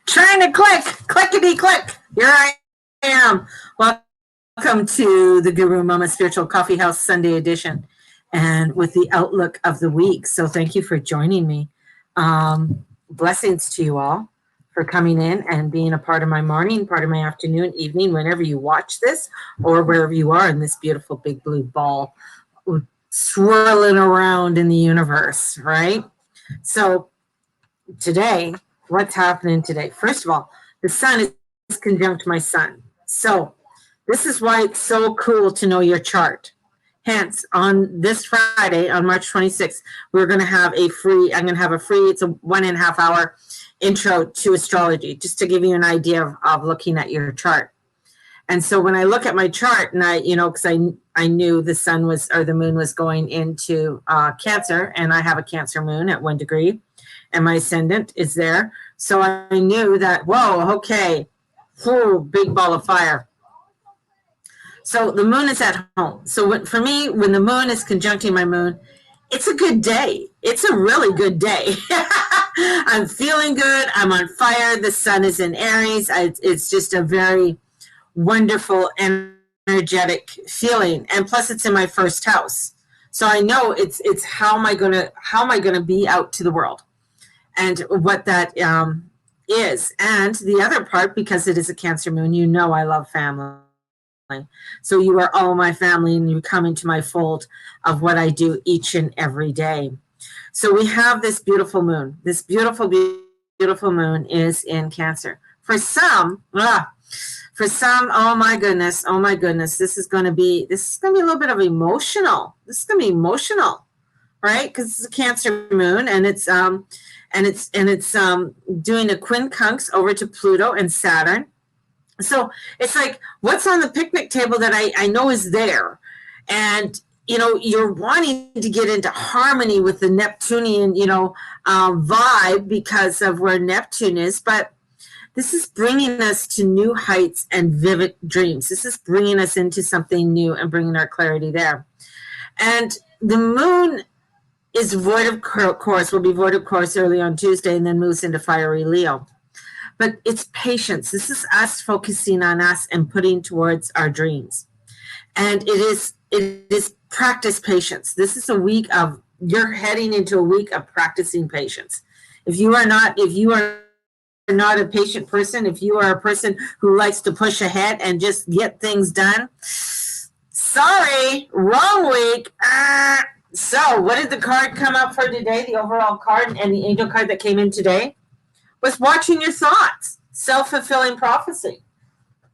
Trying to click, clickety click. Here I am. Welcome to the Guru Mama Spiritual Coffee House Sunday edition, and with the outlook of the week. So thank you for joining me. Blessings to you all for coming in and being a part of my morning, part of my afternoon, evening, whenever you watch this, or wherever you are in this beautiful big blue ball swirling around in the universe, right? So today, what's happening today? First of all, the sun is conjunct my sun. So this is why it's so cool to know your chart. Hence, on this Friday, on March 26th, I'm going to have a free, it's a 1.5 hour intro to astrology, just to give you an idea of looking at your chart. And so when I look at my chart, and because I knew the sun was, or the moon was going into Cancer, and I have a Cancer moon at 1 degree, and my ascendant is there. So I knew that, whoa, okay, big ball of fire. So the moon is at home. So for me, when the moon is conjuncting my moon, it's a good day. It's a really good day. I'm feeling good. I'm on fire. The sun is in Aries. It's just a very wonderful, energetic feeling. And plus it's in my first house. So I know it's how am I gonna be out to the world, and what that is. And the other part, because it is a Cancer moon, I love family. So you are all my family, and you come into my fold of what I do each and every day. So we have this beautiful moon. This beautiful, beautiful moon is in Cancer. For some, oh my goodness, this is going to be a little bit of emotional. This is going to be emotional, right? Because it's a Cancer moon, and it's doing a quincunx over to Pluto and Saturn. So it's like, what's on the picnic table that I know is there? And, you're wanting to get into harmony with the Neptunian, vibe because of where Neptune is. But this is bringing us to new heights and vivid dreams. This is bringing us into something new and bringing our clarity there. And the moon is void of course, will be void of course early on Tuesday, and then moves into fiery Leo. But it's patience. This is us focusing on us and putting towards our dreams. And it is practice patience. This is you're heading into a week of practicing patience. If you are not a patient person, if you are a person who likes to push ahead and just get things done, sorry, wrong week. So what did the card come up for today? The overall card and the angel card that came in today was watching your thoughts, self-fulfilling prophecy.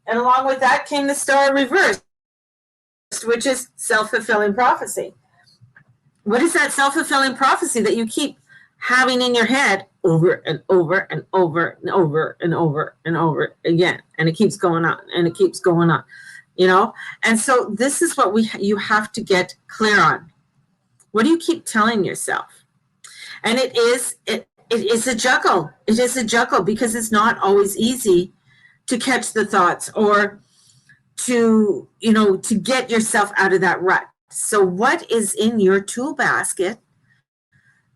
And along with that came the star reversed, which is self-fulfilling prophecy. What is that self-fulfilling prophecy that you keep having in your head over and over and over and over and over and over again? And it keeps going on, and it keeps going on, And so this is what you have to get clear on. What do you keep telling yourself? And it is a juggle. It is a juggle, because it's not always easy to catch the thoughts or to get yourself out of that rut. So what is in your tool basket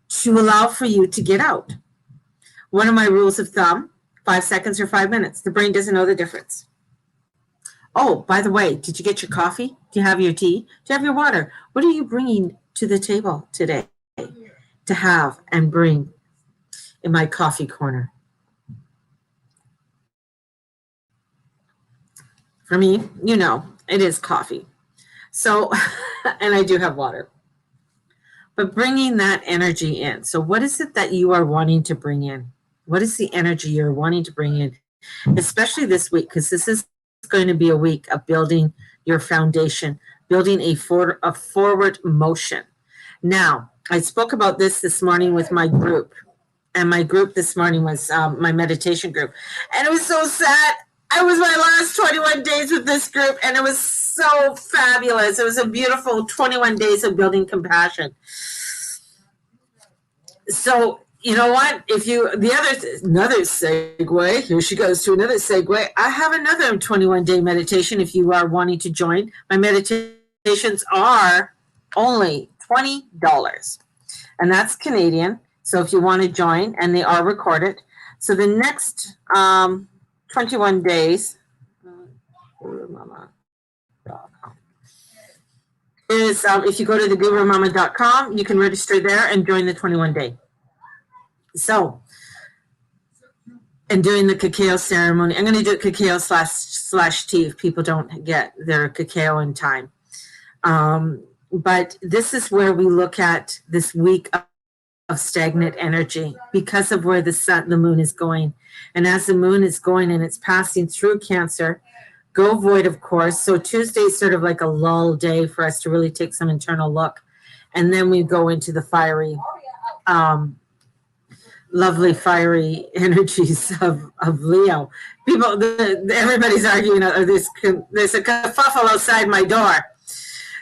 to allow for you to get out? One of my rules of thumb, 5 seconds or 5 minutes. The brain doesn't know the difference. Oh, by the way, did you get your coffee? Do you have your tea? Do you have your water? What are you bringing to the table today to have and bring in my coffee corner? For me, it is coffee. So, and I do have water. But bringing that energy in. So what is it that you are wanting to bring in? What is the energy you're wanting to bring in? Especially this week, because this is going to be a week of building your foundation, building a forward motion. Now, I spoke about this morning with my group. And my group this morning was my meditation group. And it was so sad. I was my last 21 days with this group, and it was so fabulous. It was a beautiful 21 days of building compassion. So, you know what? Another segue, here she goes to another segue. I have another 21-day meditation if you are wanting to join. My meditations are only $20, and that's Canadian. So if you want to join, and they are recorded. So the next 21 days is if you go to thegurumama.com, you can register there and join the 21-day. So, and doing the cacao ceremony, I'm going to do cacao slash tea if people don't get their cacao in time. But this is where we look at this week of stagnant energy because of where the moon is going. And as the moon is going and it's passing through Cancer, go void, of course. So Tuesday is sort of like a lull day for us to really take some internal look. And then we go into the fiery, lovely fiery energies of Leo. People, everybody's arguing, there's a kerfuffle outside my door.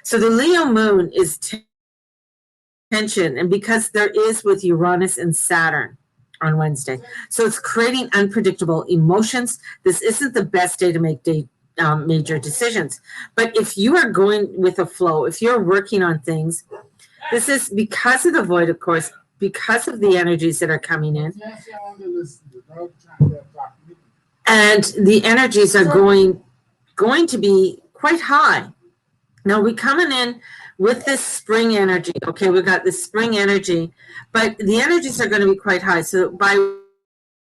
So the Leo moon is tension, and because there is with Uranus and Saturn on Wednesday. So it's creating unpredictable emotions. This isn't the best day to make major decisions. But if you are going with a flow, if you're working on things, this is because of the void, of course, because of the energies that are coming in. And the energies are going to be quite high. Now we're coming in with this spring energy. Okay, we've got this spring energy, but the energies are going to be quite high. So by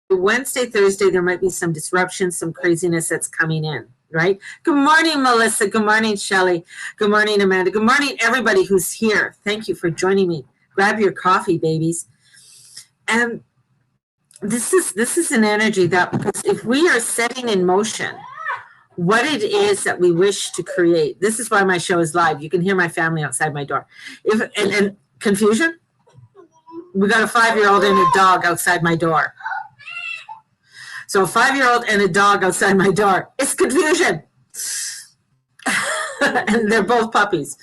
Wednesday, Thursday, there might be some disruption, some craziness that's coming in, right? Good morning, Melissa. Good morning, Shelley. Good morning, Amanda. Good morning, everybody who's here. Thank you for joining me. Grab your coffee, babies. And this is an energy that, because if we are setting in motion what it is that we wish to create. This is why my show is live. You can hear my family outside my door. And confusion? We got a 5-year-old and a dog outside my door. So a 5-year-old and a dog outside my door. It's confusion. And they're both puppies.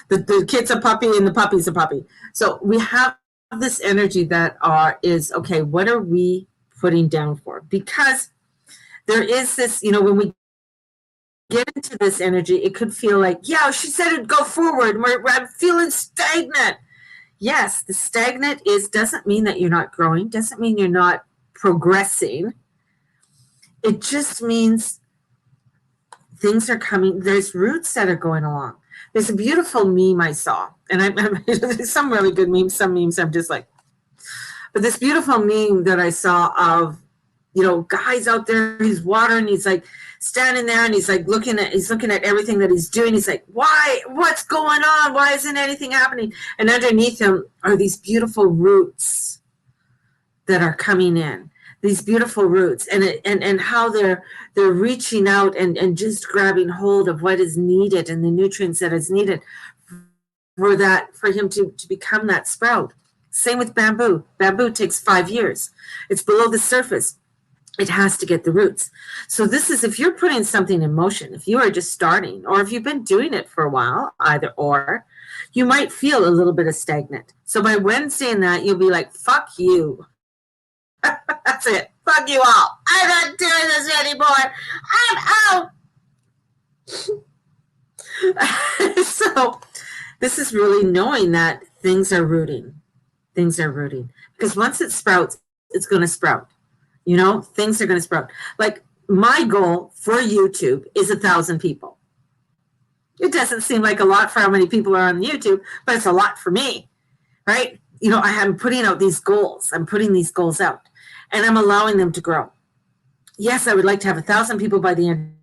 The kid's a puppy and the puppy's a puppy. So we have this energy that is, okay, what are we putting down for? Because there is this, when we get into this energy, it could feel like, yeah, she said it'd go forward. I'm feeling stagnant. Yes, the stagnant doesn't mean that you're not growing, doesn't mean you're not progressing. It just means things are coming. There's roots that are going along. There's a beautiful meme I saw, and there's some really good memes. Some memes I'm just like, but this beautiful meme that I saw of, guys out there, he's watering, he's like standing there and he's looking at everything that he's doing. He's like, why? What's going on? Why isn't anything happening? And underneath him are these beautiful roots that are coming in. These beautiful roots and how they're reaching out and just grabbing hold of what is needed and the nutrients that is needed for him to become that sprout. Same with bamboo. Bamboo takes 5 years. It's below the surface. It has to get the roots. So this is, if you're putting something in motion, if you are just starting, or if you've been doing it for a while, either or, you might feel a little bit of stagnant. So by Wednesday and that, you'll be like, fuck you. That's it. Fuck you all. I'm not doing this anymore. I'm out. So this is really knowing that things are rooting. Things are rooting. Because once it sprouts, it's going to sprout. Things are going to sprout. Like my goal for YouTube is 1,000 people. It doesn't seem like a lot for how many people are on YouTube, but it's a lot for me, right? I am putting out these goals. I'm putting these goals out and I'm allowing them to grow. Yes, I would like to have 1,000 people by the end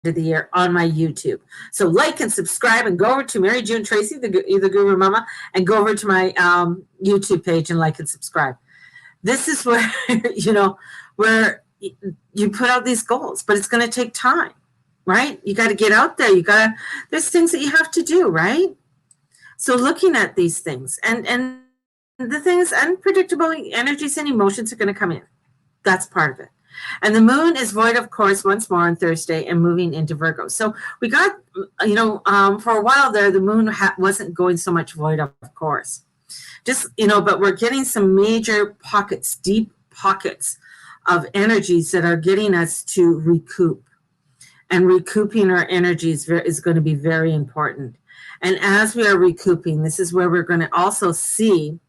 of the year on my YouTube. So like and subscribe and go over to Mary June Tracy, the Guru Mama, and go over to my YouTube page and like and subscribe. This is where, where you put out these goals, but it's going to take time, right? You got to get out there. There's things that you have to do, right? So looking at these things and the thing is unpredictable energies and emotions are going to come in. That's part of it. And the moon is void, of course, once more on Thursday and moving into Virgo. So we got, for a while there, the moon wasn't going so much void, of course. Just, but we're getting some major pockets, deep pockets of energies that are getting us to recoup. And recouping our energies is going to be very important. And as we are recouping, this is where we're going to also see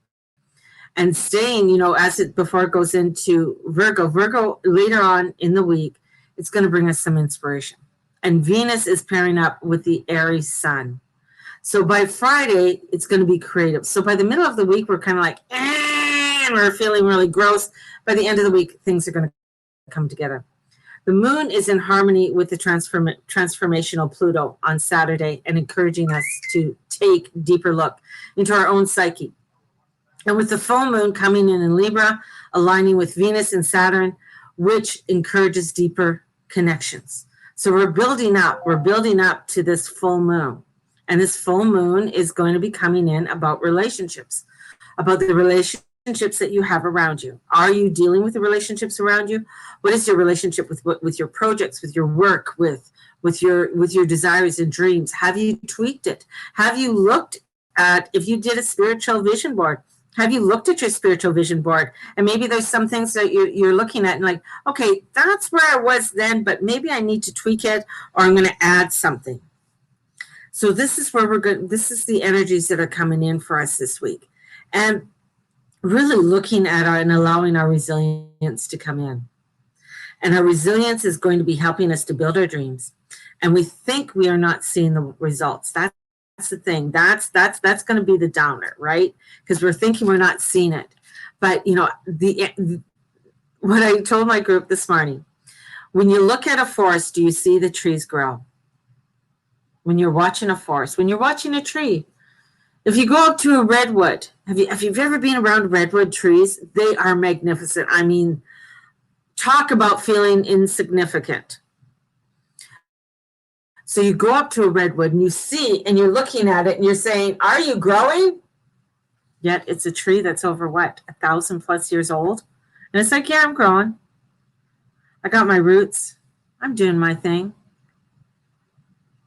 and staying, as it before it goes into Virgo. Virgo later on in the week, it's going to bring us some inspiration. And Venus is pairing up with the Aries sun. So by Friday, it's going to be creative. So by the middle of the week, we're kind of like, and we're feeling really gross. By the end of the week, things are going to come together. The moon is in harmony with the transformational Pluto on Saturday and encouraging us to take a deeper look into our own psyche. And with the full moon coming in Libra, aligning with Venus and Saturn, which encourages deeper connections. So we're building up to this full moon. And this full moon is going to be coming in about relationships, about the relationships that you have around you. Are you dealing with the relationships around you? What is your relationship with your projects, with your work, with your desires and dreams? Have you tweaked it? Have you looked at, if you did a spiritual vision board, have you looked at your spiritual vision board? And maybe there's some things that you're looking at and like, okay, that's where I was then, but maybe I need to tweak it, or I'm going to add something. So this is where this is the energies that are coming in for us this week. And really looking at and allowing our resilience to come in. And our resilience is going to be helping us to build our dreams. And we think we are not seeing the results. That's the thing. That's going to be the downer, right? Because we're thinking we're not seeing it. But what I told my group this morning, when you look at a forest, do you see the trees grow? When you're watching a forest, when you're watching a tree, if you go up to a redwood, have you ever been around redwood trees? They are magnificent. I mean, talk about feeling insignificant. So you go up to a redwood and you see, and you're looking at it and you're saying, are you growing? Yet it's a tree that's over 1,000+ years old. And it's like, yeah, I'm growing. I got my roots. I'm doing my thing.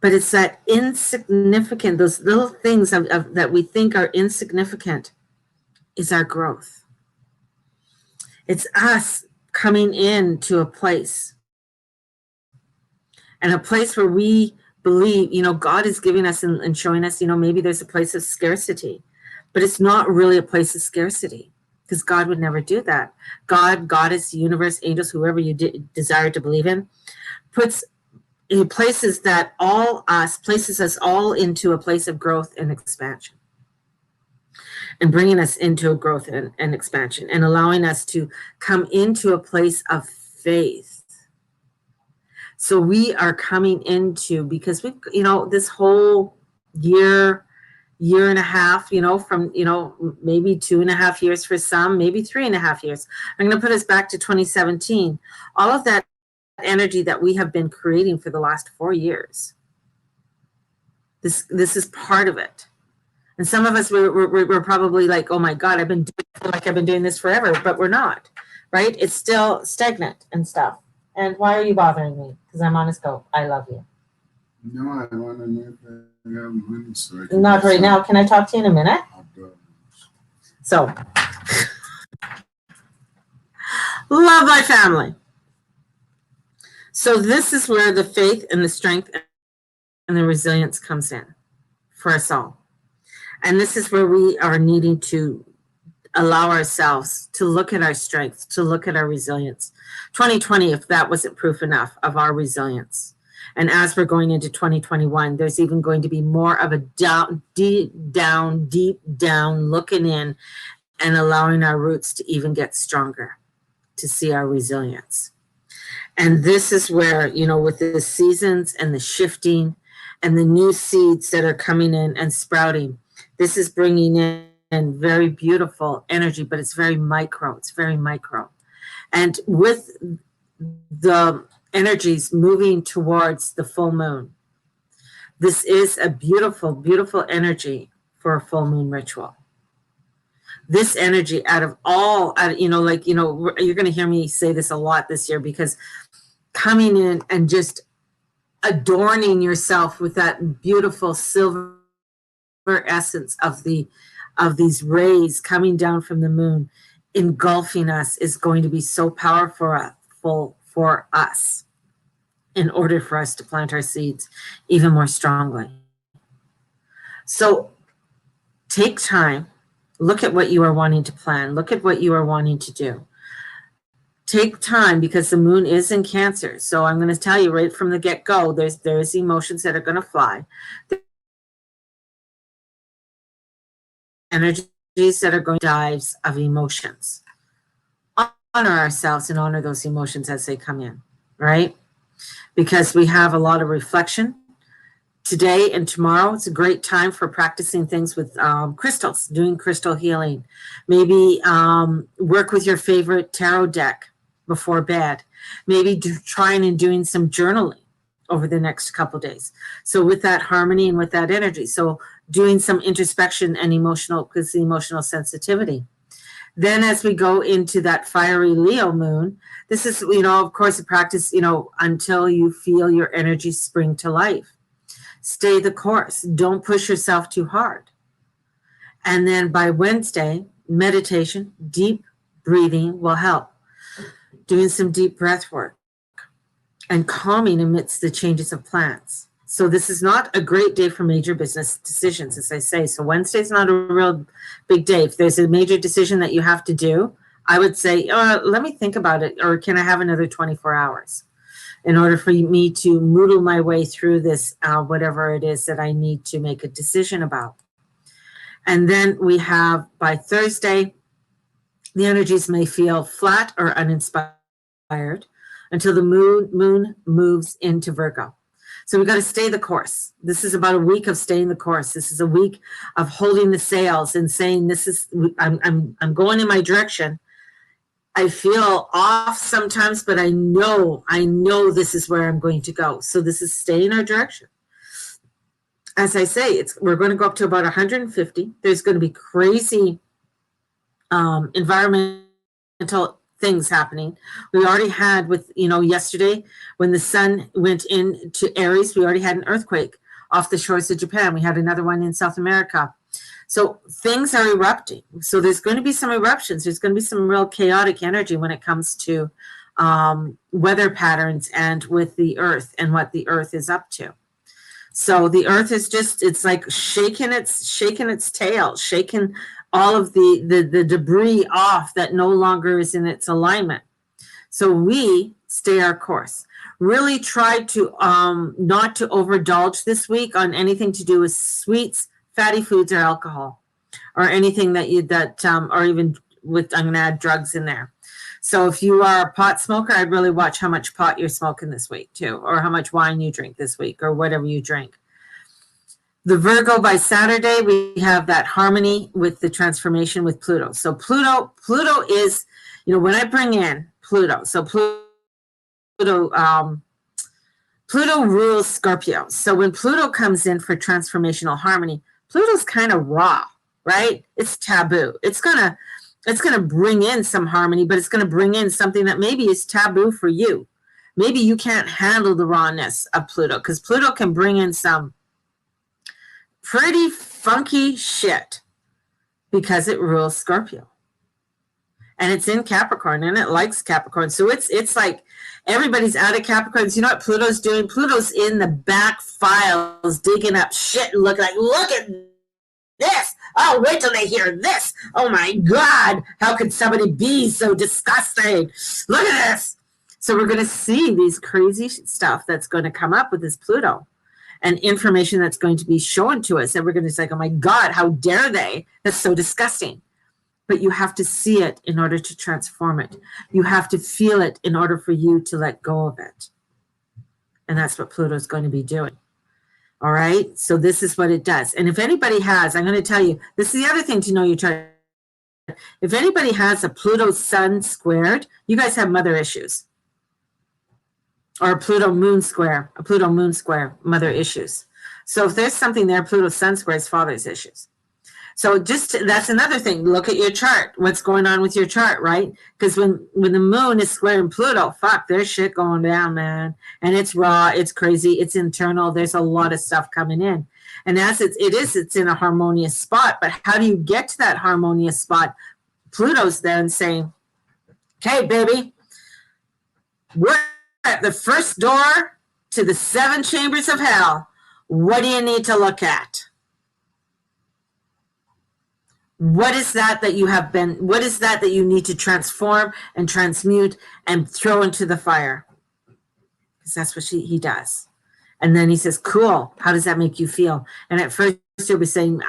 But it's that insignificant, those little things that we think are insignificant is our growth. It's us coming into a place. And a place where we believe, God is giving us and showing us, maybe there's a place of scarcity. But it's not really a place of scarcity, because God would never do that. God, Goddess, universe, angels, whoever you desire to believe in, places us all into a place of growth and expansion, and bringing us into a growth and expansion, and allowing us to come into a place of faith. So we are coming into, because we've, this whole year and a half, from, maybe 2.5 years for some, maybe 3.5 years. I'm going to put us back to 2017. All of that energy that we have been creating for the last 4 years. This is part of it. And some of us, we're probably like, oh my God, I've been doing this forever, but we're not, right? It's still stagnant and stuff. And why are you bothering me? Because I'm on a scope. I love you. No, I want to know if I have money. So I not right now. Can I talk to you in a minute? So, love my family. So this is where the faith and the strength and the resilience comes in for us all. And this is where we are needing to allow ourselves to look at our strengths, to look at our resilience. 2020, if that wasn't proof enough of our resilience. And as we're going into 2021, there's even going to be more of a deep down looking in and allowing our roots to even get stronger, to see our resilience. And this is where, with the seasons and the shifting and the new seeds that are coming in and sprouting, this is bringing in very beautiful energy, but it's very micro. It's very micro. And with the energies moving towards the full moon, this is a beautiful, beautiful energy for a full moon ritual. This energy out of all, you're going to hear me say this a lot this year, because coming in and just adorning yourself with that beautiful silver essence of these rays coming down from the moon, engulfing us, is going to be so powerful for us in order for us to plant our seeds even more strongly. So take time Look at what you are wanting to plan. Look at what you are wanting to do. Take time, because the moon is in Cancer. So I'm going to tell you right from the get-go, there's emotions that are going to fly. Energies that are going to dives of emotions. Honor ourselves and honor those emotions as they come in, right? Because we have a lot of reflection. Today and tomorrow, it's a great time for practicing things with crystals, doing crystal healing. Maybe work with your favorite tarot deck before bed. Maybe trying and doing some journaling over the next couple of days. So with that harmony and with that energy. So doing some introspection and emotional, because the emotional sensitivity. Then as we go into that fiery Leo moon, this is, of course, a practice, until you feel your energy spring to life. Stay the course. Don't push yourself too hard. And then by Wednesday, meditation, deep breathing will help. Doing some deep breath work and calming amidst the changes of plans. So this is not a great day for major business decisions, as I say. So Wednesday's not a real big day. If there's a major decision that you have to do, I would say, let me think about it, or can I have another 24 hours? In order for me to noodle my way through this, whatever it is that I need to make a decision about. And then we have, by Thursday, the energies may feel flat or uninspired until the moon moves into Virgo. So we've got to stay the course. This is about a week of staying the course. This is a week of holding the sails and saying, I'm going in my direction. I feel off sometimes, but I know this is where I'm going to go. So this is stay in our direction. As I say, we're going to go up to about 150. There's going to be crazy environmental things happening. We already had with, yesterday when the sun went into Aries, we already had an earthquake off the shores of Japan. We had another one in South America. So things are erupting. So there's going to be some eruptions. There's going to be some real chaotic energy when it comes to weather patterns and with the earth and what the earth is up to. So the earth is it's like shaking its tail, shaking all of the debris off that no longer is in its alignment. So we stay our course. Really try to not to overindulge this week on anything to do with sweets, fatty foods, or alcohol, or anything or even with, I'm going to add drugs in there. So if you are a pot smoker, I'd really watch how much pot you're smoking this week too, or how much wine you drink this week, or whatever you drink. The Virgo, by Saturday, we have that harmony with the transformation with Pluto. So Pluto is, when I bring in Pluto, so Pluto rules Scorpio. So when Pluto comes in for transformational harmony, Pluto's kind of raw, right? It's taboo. It's gonna bring in some harmony, but it's gonna bring in something that maybe is taboo for you. Maybe you can't handle the rawness of Pluto, because Pluto can bring in some pretty funky shit because it rules Scorpio. And it's in Capricorn, and it likes Capricorn. So it's like everybody's out of Capricorn. So you know what Pluto's doing? Pluto's in the back files digging up shit and look at this. Oh, wait till they hear this. Oh my God, how could somebody be so disgusting? Look at this. So we're going to see these crazy stuff that's going to come up with this Pluto, and information that's going to be shown to us. And we're going to say, oh my God, how dare they? That's so disgusting. But you have to see it in order to transform it. You have to feel it in order for you to let go of it. And that's what Pluto's going to be doing. All right? So this is what it does. And if anybody has, I'm going to tell you, this is the other thing to know your chart. If anybody has a Pluto Sun squared, you guys have mother issues. Or a Pluto Moon square, mother issues. So if there's something there, Pluto Sun square is father's issues. So that's another thing. Look at your chart. What's going on with your chart, right? Because when the moon is squaring Pluto, fuck, there's shit going down, man. And it's raw, it's crazy, it's internal. There's a lot of stuff coming in. And as it's in a harmonious spot. But how do you get to that harmonious spot? Pluto's then saying, okay, baby, we're at the first door to the 7 chambers of hell. What do you need to look at? What is that you have been, what is that you need to transform and transmute and throw into the fire? Because that's what he does. And then he says, cool, how does that make you feel? And at first you'll be saying,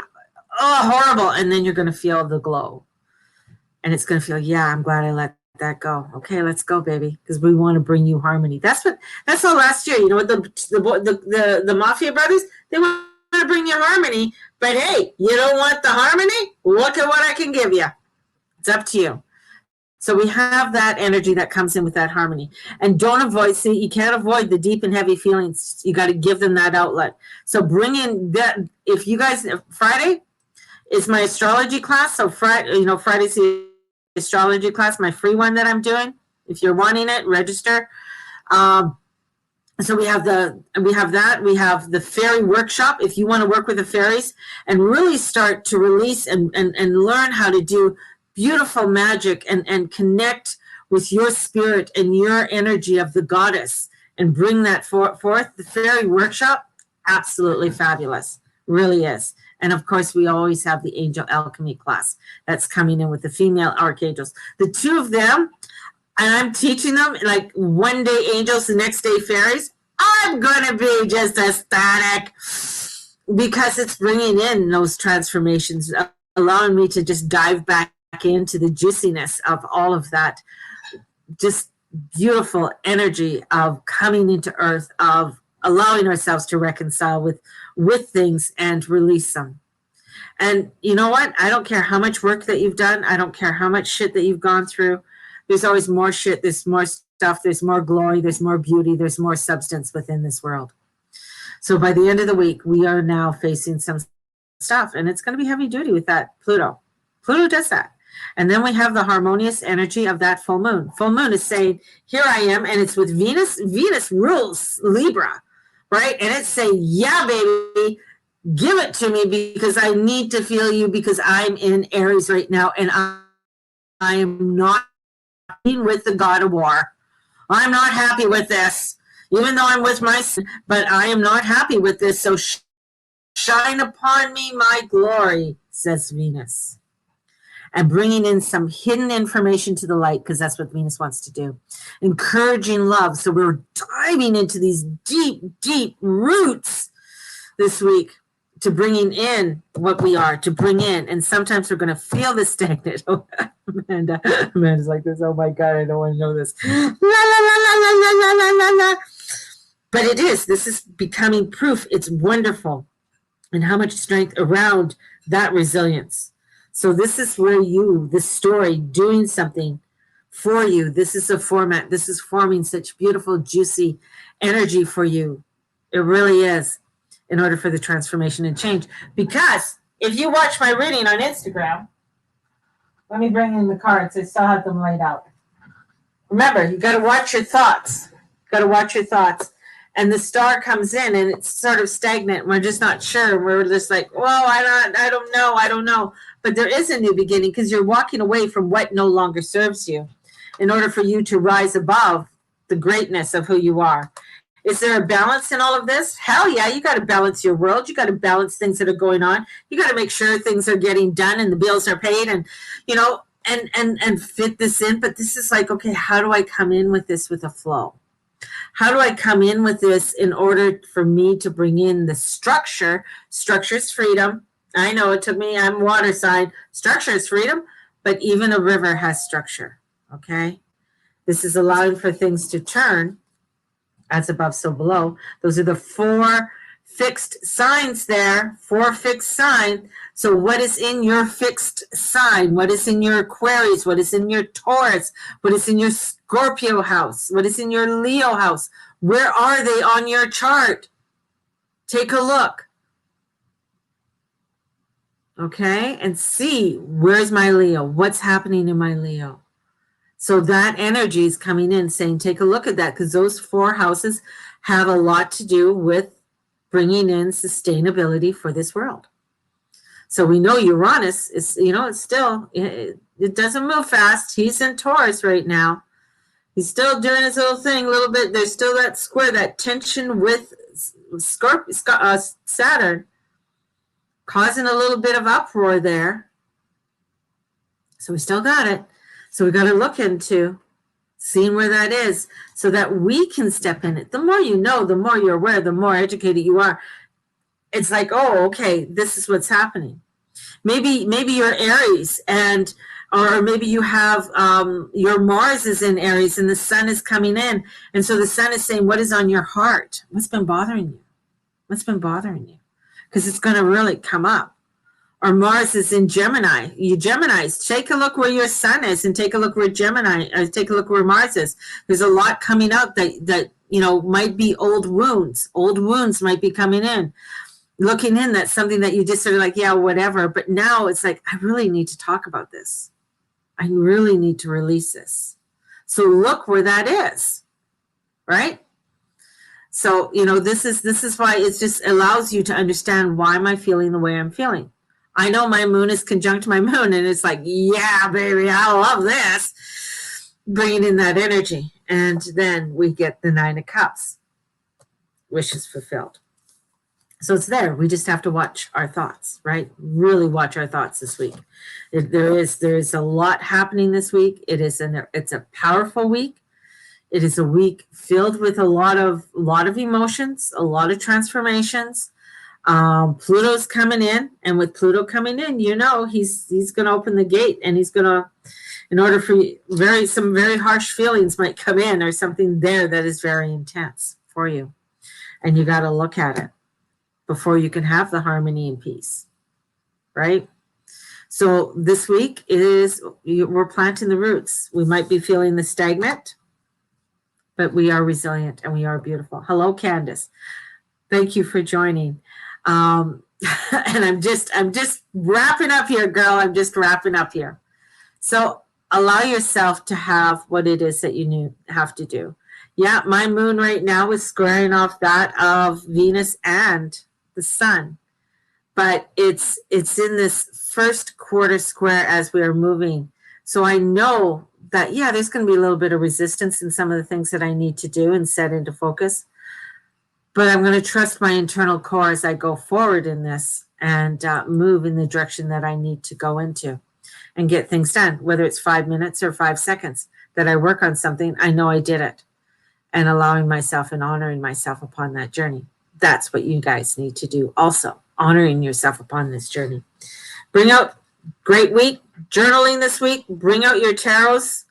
oh, horrible. And then you're going to feel the glow. And it's going to feel, yeah, I'm glad I let that go. Okay, let's go, baby, because we want to bring you harmony. That's all last year. You know what, the Mafia brothers, they want to bring you harmony. But hey, you don't want the harmony? Look at what I can give you. It's up to you. So we have that energy that comes in with that harmony. And don't avoid, see, you can't avoid the deep and heavy feelings. You got to give them that outlet. So bring in that. If you guys, Friday is my astrology class. So Friday's the astrology class, my free one that I'm doing. If you're wanting it, register. So we have that. We have the fairy workshop. If you want to work with the fairies and really start to release and learn how to do beautiful magic and connect with your spirit and your energy of the goddess and bring that forth. The fairy workshop, absolutely fabulous, really is. And of course, we always have the angel alchemy class that's coming in with the female archangels. The two of them, and I'm teaching them like one day angels, the next day fairies. I'm going to be just ecstatic because it's bringing in those transformations, allowing me to just dive back into the juiciness of all of that just beautiful energy of coming into earth, of allowing ourselves to reconcile with things and release them. And you know what? I don't care how much work that you've done. I don't care how much shit that you've gone through. There's always more shit. There's more stuff. There's more glory. There's more beauty. There's more substance within this world. So by the end of the week, we are now facing some stuff, and it's going to be heavy duty with that Pluto. Pluto does that. And then we have the harmonious energy of that full moon. Full moon is saying, here I am, and it's with Venus. Venus rules Libra, right? And it's saying, yeah, baby, give it to me because I need to feel you because I'm in Aries right now, and I am not with the god of war. I'm not happy with this, even though I'm with my son, but I am not happy with this. So shine upon me my glory, says Venus. And bringing in some hidden information to the light, because that's what Venus wants to do. Encouraging love. So we're diving into these deep, deep roots this week to bringing in what we are, to bring in. And sometimes we're going to feel this stagnant. Amanda's like this. Oh my God, I don't want to know this. La, la, la, la, la, la, la, la, la. But it is. This is becoming proof. It's wonderful. And how much strength around that resilience. So this is where this story, doing something for you, this is a format. This is forming such beautiful, juicy energy for you. It really is, in order for the transformation and change. Because if you watch my reading on Instagram, let me bring in the cards. I still have them laid out. Remember, you got to watch your thoughts. Got to watch your thoughts. And the star comes in and it's sort of stagnant. We're just not sure. We're just like, well, I don't know. But there is a new beginning because you're walking away from what no longer serves you in order for you to rise above the greatness of who you are. Is there a balance in all of this? Hell yeah, you got to balance your world. You got to balance things that are going on. You got to make sure things are getting done and the bills are paid and, and fit this in. But this is like, okay, how do I come in with this with a flow? How do I come in with this in order for me to bring in the structure? Structure is freedom. I know it took me, I'm water sign. Structure is freedom, but even a river has structure, okay? This is allowing for things to turn, as above, so below. Those are the 4 fixed signs there, 4 fixed signs. So what is in your fixed sign? What is in your Aquarius? What is in your Taurus? What is in your Scorpio house? What is in your Leo house? Where are they on your chart? Take a look. Okay, and see, where's my Leo? What's happening in my Leo? So that energy is coming in saying, take a look at that, because those 4 houses have a lot to do with bringing in sustainability for this world. So we know Uranus is, it's still, it doesn't move fast. He's in Taurus right now. He's still doing his little thing a little bit. There's still that square, that tension with Saturn, causing a little bit of uproar there. So we still got it. So we got to look into seeing where that is so that we can step in it. The more you know, the more you're aware, the more educated you are. It's like, oh, okay, this is what's happening. Maybe you're Aries, or maybe you have your Mars is in Aries and the sun is coming in. And so the sun is saying, what is on your heart? What's been bothering you? What's been bothering you? Because it's going to really come up. Or Mars is in Gemini. You Geminis, take a look where your sun is and take a look where take a look where Mars is. There's a lot coming up that might be old wounds. Old wounds might be coming in. Looking in, that's something that you just sort of like, yeah, whatever. But now it's like, I really need to talk about this. I really need to release this. So look where that is, right? So, this is why it just allows you to understand, why am I feeling the way I'm feeling? I know my moon is conjunct my moon, and it's like, yeah, baby, I love this. Bringing in that energy. And then we get the 9 of Cups. Wishes fulfilled. So it's there. We just have to watch our thoughts, right? Really watch our thoughts this week. There is a lot happening this week. It's a powerful week. It is a week filled with a lot of emotions, a lot of transformations. Pluto's coming in, and with Pluto coming in, he's going to open the gate, and he's going to, in order for some very harsh feelings might come in, or something there that is very intense for you, and you got to look at it before you can have the harmony and peace, right? So this week we're planting the roots. We might be feeling the stagnant, but we are resilient and we are beautiful. Hello, Candace. Thank you for joining. And I'm just wrapping up here, girl. I'm just wrapping up here. So allow yourself to have what it is that you have to do. Yeah, my moon right now is squaring off that of Venus and the sun, but it's in this first quarter square as we are moving. So I know that, yeah, there's going to be a little bit of resistance in some of the things that I need to do and set into focus, but I'm going to trust my internal core as I go forward in this and move in the direction that I need to go into and get things done, whether it's 5 minutes or 5 seconds that I work on something. I know I did it, and allowing myself and honoring myself upon that journey. That's what you guys need to do also, honoring yourself upon this journey. Bring out, great week, journaling this week. Bring out your tarots,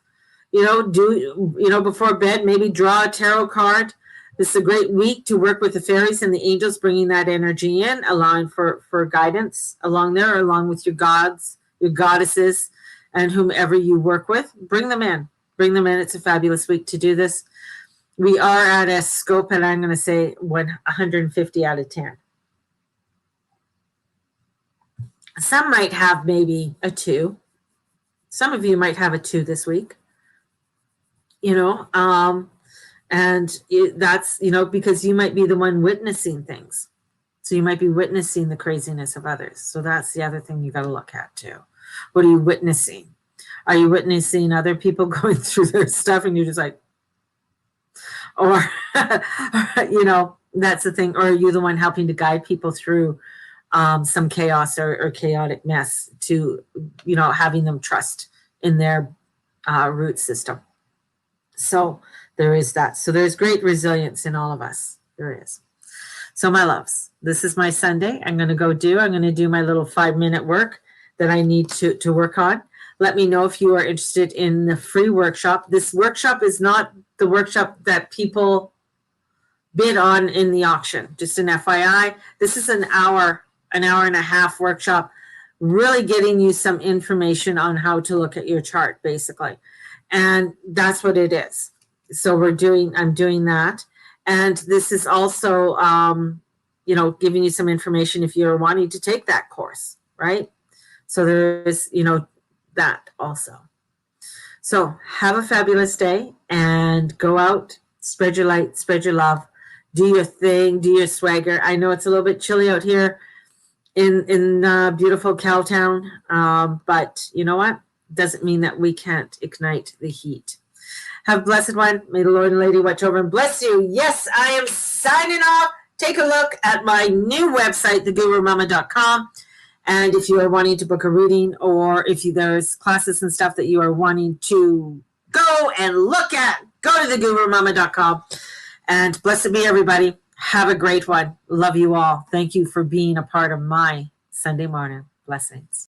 before bed, maybe draw a tarot card. This is a great week to work with the fairies and the angels, bringing that energy in, allowing for guidance along there, along with your gods, your goddesses, and whomever you work with. Bring them in. It's a fabulous week to do this. We are at a scope, and I'm going to say 150 out of 10. Some might have maybe a 2. Some of you might have a 2 this week, and that's, because you might be the one witnessing things. So you might be witnessing the craziness of others. So that's the other thing you got to look at too. What are you witnessing? Are you witnessing other people going through their stuff and you're just like, or, that's the thing. Or are you the one helping to guide people through some chaos or chaotic mess to, having them trust in their root system? So there is that. So there's great resilience in all of us. There is. So my loves, this is my Sunday. I'm going to do my little 5-minute work that I need to work on. Let me know if you are interested in the free workshop. This workshop is not the workshop that people bid on in the auction. Just an FYI, this is an hour and a half workshop, really getting you some information on how to look at your chart, basically. And that's what it is. So I'm doing that. And this is also, giving you some information if you're wanting to take that course, right? So there is, that also. So have a fabulous day and go out, spread your light, spread your love, do your thing, do your swagger. I know it's a little bit chilly out here in beautiful Cowtown, but you know what? Doesn't mean that we can't ignite the heat. Have a blessed one. May the Lord and Lady watch over and bless you. Yes, I am signing off. Take a look at my new website, thegurumama.com. And if you are wanting to book a reading, or if there's classes and stuff that you are wanting to go and look at, go to thegurumama.com. And blessed be everybody. Have a great one. Love you all. Thank you for being a part of my Sunday morning. Blessings.